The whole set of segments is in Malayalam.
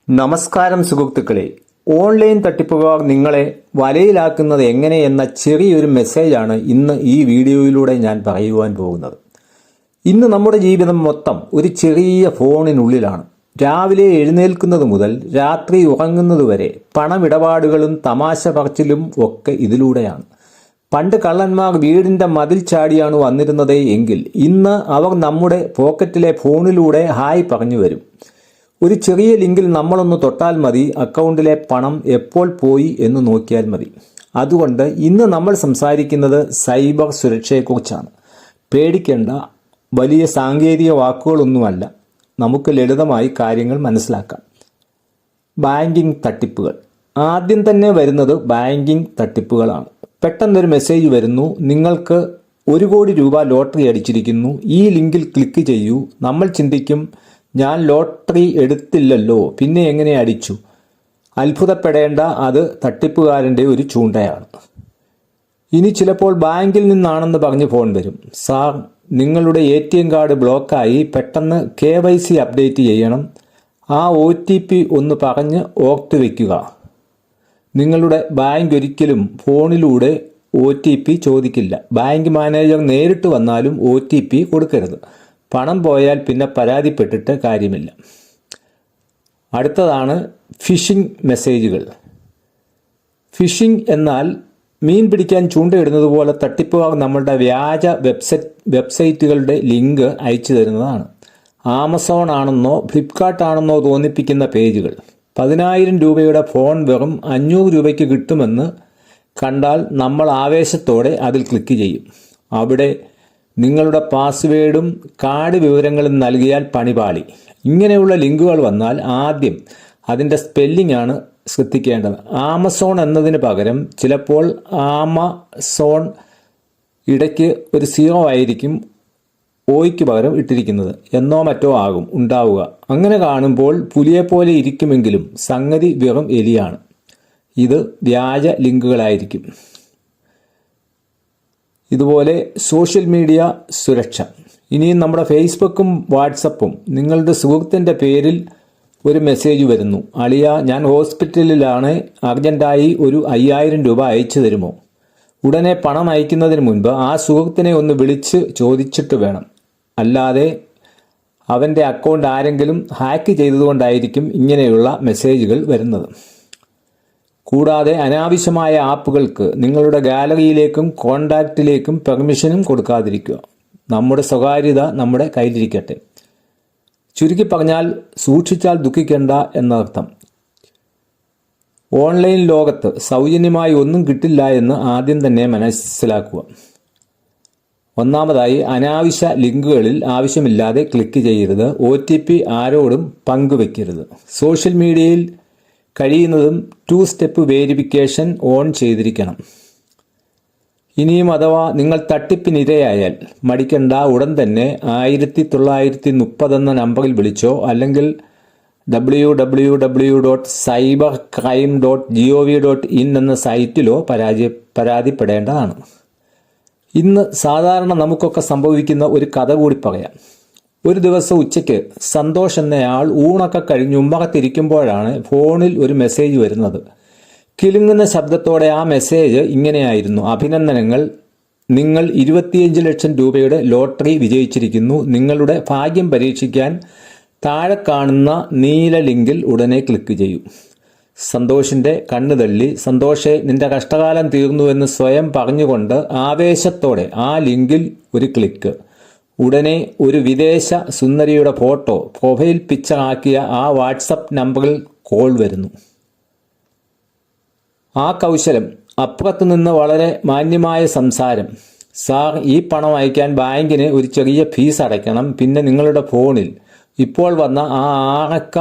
നമസ്കാരം സുഹൃത്തുക്കളെ, ഓൺലൈൻ തട്ടിപ്പുകാർ നിങ്ങളെ വലയിലാക്കുന്നത് എങ്ങനെയെന്ന ചെറിയൊരു മെസ്സേജാണ് ഇന്ന് ഈ വീഡിയോയിലൂടെ ഞാൻ പറയുവാൻ പോകുന്നത്. ഇന്ന് നമ്മുടെ ജീവിതം മൊത്തം ഒരു ചെറിയ ഫോണിനുള്ളിലാണ്. രാവിലെ എഴുന്നേൽക്കുന്നത് മുതൽ രാത്രി ഉറങ്ങുന്നത് വരെ പണമിടപാടുകളും തമാശ പറച്ചിലും ഒക്കെ ഇതിലൂടെയാണ്. പണ്ട് കള്ളന്മാർ വീടിൻ്റെ മതിൽ ചാടിയാണ് വന്നിരുന്നത് എങ്കിൽ ഇന്ന് അവർ നമ്മുടെ പോക്കറ്റിലെ ഫോണിലൂടെ ഹായ് പറഞ്ഞു വരും. ഒരു ചെറിയ ലിങ്കിൽ നമ്മളൊന്ന് തൊട്ടാൽ മതി, അക്കൗണ്ടിലെ പണം എപ്പോൾ പോയി എന്ന് നോക്കിയാൽ മതി. അതുകൊണ്ട് ഇന്ന് നമ്മൾ സംസാരിക്കുന്നത് സൈബർ സുരക്ഷയെക്കുറിച്ചാണ്. പേടിക്കേണ്ട വലിയ സാങ്കേതിക വാക്കുകളൊന്നുമല്ല, നമുക്ക് ലളിതമായി കാര്യങ്ങൾ മനസ്സിലാക്കാം. ബാങ്കിംഗ് തട്ടിപ്പുകൾ. ആദ്യം തന്നെ വരുന്നത് ബാങ്കിംഗ് തട്ടിപ്പുകളാണ്. പെട്ടെന്നൊരു മെസ്സേജ് വരുന്നു, നിങ്ങൾക്ക് 1 കോടി രൂപ ലോട്ടറി അടിച്ചിരിക്കുന്നു, ഈ ലിങ്കിൽ ക്ലിക്ക് ചെയ്യൂ. നമ്മൾ ചിന്തിക്കും, ഞാൻ ലോട്ടറി എടുത്തില്ലല്ലോ, പിന്നെ എങ്ങനെ അടിച്ചു? അത്ഭുതപ്പെടേണ്ട, അത് തട്ടിപ്പുകാരൻ്റെ ഒരു ചൂണ്ടയാണ്. ഇനി ചിലപ്പോൾ ബാങ്കിൽ നിന്നാണെന്ന് പറഞ്ഞ് ഫോൺ വരും. സാർ, നിങ്ങളുടെ ATM കാർഡ് ബ്ലോക്കായി, പെട്ടെന്ന് KYC അപ്ഡേറ്റ് ചെയ്യണം, ആ OTP ഒന്ന് പറഞ്ഞ് ഓർത്ത് വയ്ക്കുക. നിങ്ങളുടെ ബാങ്ക് ഒരിക്കലും ഫോണിലൂടെ OTP ചോദിക്കില്ല. ബാങ്ക് മാനേജർ നേരിട്ട് വന്നാലും OTP കൊടുക്കരുത്. പണം പോയാൽ പിന്നെ പരാതിപ്പെട്ടിട്ട് കാര്യമില്ല. അടുത്തതാണ് ഫിഷിംഗ് മെസ്സേജുകൾ. ഫിഷിംഗ് എന്നാൽ മീൻ പിടിക്കാൻ ചൂണ്ടയിടുന്നത് പോലെ തട്ടിപ്പുകാർ നമ്മളുടെ വ്യാജ വെബ്സൈറ്റുകളുടെ ലിങ്ക് അയച്ചു തരുന്നതാണ്. ആമസോൺ ആണെന്നോ ഫ്ലിപ്കാർട്ട് ആണെന്നോ തോന്നിപ്പിക്കുന്ന പേജുകൾ. 10,000 രൂപയുടെ ഫോൺ വെറും 500 രൂപയ്ക്ക് കിട്ടുമെന്ന് കണ്ടാൽ നമ്മൾ ആവേശത്തോടെ അതിൽ ക്ലിക്ക് ചെയ്യും. അവിടെ നിങ്ങളുടെ പാസ്വേഡും കാർഡ് വിവരങ്ങളും നൽകിയാൽ പണിപാളി. ഇങ്ങനെയുള്ള ലിങ്കുകൾ വന്നാൽ ആദ്യം അതിൻ്റെ സ്പെല്ലിംഗ് ആണ് ശ്രദ്ധിക്കേണ്ടത്. ആമസോൺ എന്നതിന് പകരം ചിലപ്പോൾ ആമസോൺ ഇടയ്ക്ക് ഒരു 0 ആയിരിക്കും ഓയ്ക്ക് പകരം ഇട്ടിരിക്കുന്നത്. എന്നോ മറ്റോ ആകും ഉണ്ടാവുക. അങ്ങനെ കാണുമ്പോൾ പുലിയെപ്പോലെ ഇരിക്കുമെങ്കിലും സംഗതി വെറും എലിയാണ്. ഇത് വ്യാജ ലിങ്കുകളായിരിക്കും. ഇതുപോലെ സോഷ്യൽ മീഡിയ സുരക്ഷ. ഇനിയും നമ്മുടെ ഫേസ്ബുക്കും വാട്സപ്പും. നിങ്ങളുടെ സുഹൃത്തിൻ്റെ പേരിൽ ഒരു മെസ്സേജ് വരുന്നു, അളിയ, ഞാൻ ഹോസ്പിറ്റലിലാണ്, അർജൻറ്റായി ഒരു 5,000 രൂപ അയച്ചു തരുമോ? ഉടനെ പണം അയക്കുന്നതിന് മുൻപ് ആ സുഹൃത്തിനെ ഒന്ന് വിളിച്ച് ചോദിച്ചിട്ട് വേണം. അല്ലാതെ അവൻ്റെ അക്കൗണ്ട് ആരെങ്കിലും ഹാക്ക് ചെയ്തതുകൊണ്ടായിരിക്കും ഇങ്ങനെയുള്ള മെസ്സേജുകൾ വരുന്നത്. കൂടാതെ അനാവശ്യമായ ആപ്പുകൾക്ക് നിങ്ങളുടെ ഗാലറിയിലേക്കും കോണ്ടാക്റ്റിലേക്കും പെർമിഷനും കൊടുക്കാതിരിക്കുക. നമ്മുടെ സ്വകാര്യത നമ്മുടെ കയ്യിലിരിക്കട്ടെ. ചുരുക്കി പറഞ്ഞാൽ സൂക്ഷിച്ചാൽ ദുഃഖിക്കേണ്ട എന്നർത്ഥം. ഓൺലൈൻ ലോകത്ത് സൗജന്യമായി ഒന്നും കിട്ടില്ല എന്ന് ആദ്യം തന്നെ മനസ്സിലാക്കുക. ഒന്നാമതായി, അനാവശ്യ ലിങ്കുകളിൽ ആവശ്യമില്ലാതെ ക്ലിക്ക് ചെയ്യരുത്. OTP ആരോടും പങ്കുവെക്കരുത്. സോഷ്യൽ മീഡിയയിൽ കഴിയുന്നതും 2 സ്റ്റെപ്പ് വേരിഫിക്കേഷൻ ഓൺ ചെയ്തിരിക്കണം. ഇനിയും അഥവാ നിങ്ങൾ തട്ടിപ്പിനിരയായാൽ മടിക്കണ്ട, ഉടൻ തന്നെ 1930 എന്ന നമ്പറിൽ വിളിച്ചോ, അല്ലെങ്കിൽ www.cybercrime.gov.in എന്ന സൈറ്റിലോ പരാതിപ്പെടേണ്ടതാണ്. ഇന്ന് സാധാരണ നമുക്കൊക്കെ സംഭവിക്കുന്ന ഒരു കഥ കൂടി പറയാം. ഒരു ദിവസം ഉച്ചയ്ക്ക് സന്തോഷ് എന്നയാൾ ഊണൊക്കെ കഴിഞ്ഞ് ഉമ്മറത്തിരിക്കുമ്പോഴാണ് ഫോണിൽ ഒരു മെസ്സേജ് വരുന്നത്. കിലുങ്ങുന്ന ശബ്ദത്തോടെ ആ മെസ്സേജ് ഇങ്ങനെയായിരുന്നു: അഭിനന്ദനങ്ങൾ, നിങ്ങൾ 25 ലക്ഷം രൂപയുടെ ലോട്ടറി വിജയിച്ചിരിക്കുന്നു. നിങ്ങളുടെ ഭാഗ്യം പരീക്ഷിക്കാൻ താഴെ കാണുന്ന നീല ലിങ്കിൽ ഉടനെ ക്ലിക്ക് ചെയ്യൂ. സന്തോഷിൻ്റെ കണ്ണു തള്ളി. സന്തോഷെ, നിന്റെ കഷ്ടകാലം തീർന്നുവെന്ന് സ്വയം പറഞ്ഞുകൊണ്ട് ആവേശത്തോടെ ആ ലിങ്കിൽ ഒരു ക്ലിക്ക്. ഉടനെ ഒരു വിദേശ സുന്ദരിയുടെ ഫോട്ടോ പ്രൊഫൈൽ പിക്ചർ ആക്കിയ ആ വാട്സപ്പ് നമ്പറിൽ കോൾ വരുന്നു. ആ കൗശലം, അപ്പുറത്തു നിന്ന് വളരെ മാന്യമായ സംസാരം: സാർ, ഈ പണം അയക്കാൻ ബാങ്കിന് ഒരു ചെറിയ ഫീസ് അടയ്ക്കണം. പിന്നെ നിങ്ങളുടെ ഫോണിൽ ഇപ്പോൾ വന്ന ആ 6 അക്ക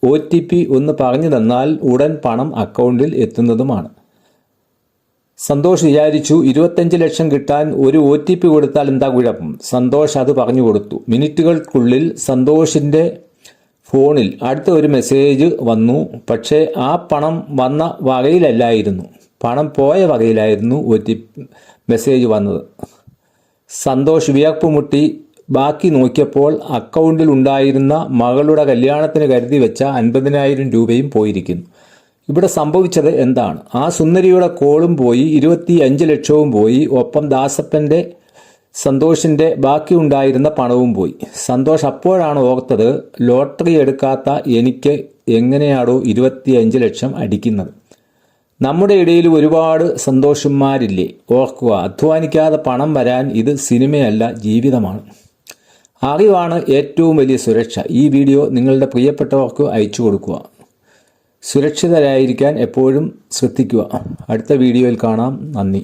OTP ഒന്ന് പറഞ്ഞു തന്നാൽ ഉടൻ പണം അക്കൗണ്ടിൽ എത്തുന്നതുമാണ്. സന്തോഷ് വിചാരിച്ചു, 25 ലക്ഷം കിട്ടാൻ ഒരു OTP കൊടുത്താൽ എന്താ കുഴപ്പം? സന്തോഷ് അത് പറഞ്ഞു കൊടുത്തു. മിനിറ്റുകൾക്കുള്ളിൽ സന്തോഷിൻ്റെ ഫോണിൽ അടുത്ത ഒരു മെസ്സേജ് വന്നു. പക്ഷേ ആ പണം വന്ന വകയിലല്ലായിരുന്നു, പണം പോയ വകയിലായിരുന്നു OTP മെസ്സേജ് വന്നത്. സന്തോഷ് വിയർപ്പ് മുട്ടി ബാക്കി നോക്കിയപ്പോൾ അക്കൗണ്ടിൽ ഉണ്ടായിരുന്ന മകളുടെ കല്യാണത്തിന് കരുതി വെച്ച 50,000 രൂപയും പോയിരിക്കുന്നു. ഇവിടെ സംഭവിച്ചത് എന്താണ്? ആ സുന്ദരിയുടെ കോളും പോയി, 25 ലക്ഷവും പോയി, ഒപ്പം ദാസപ്പൻ്റെ സന്തോഷിൻ്റെ ബാക്കി ഉണ്ടായിരുന്ന പണവും പോയി. സന്തോഷ് അപ്പോഴാണ് ഓർത്തത്, ലോട്ടറി എടുക്കാത്ത എനിക്ക് എങ്ങനെയാണോ 25 ലക്ഷം അടിക്കുന്നത്? നമ്മുടെ ഇടയിൽ ഒരുപാട് സന്തോഷന്മാരില്ലേ? ഓർക്കുക, അധ്വാനിക്കാതെ പണം വരാൻ ഇത് സിനിമയല്ല, ജീവിതമാണ്. അറിവാണ് ഏറ്റവും വലിയ സുരക്ഷ. ഈ വീഡിയോ നിങ്ങളുടെ പ്രിയപ്പെട്ടവർക്ക് അയച്ചു കൊടുക്കുക. സുരക്ഷിതരായിരിക്കാൻ എപ്പോഴും ശ്രദ്ധിക്കുക. അടുത്ത വീഡിയോയിൽ കാണാം. നന്ദി.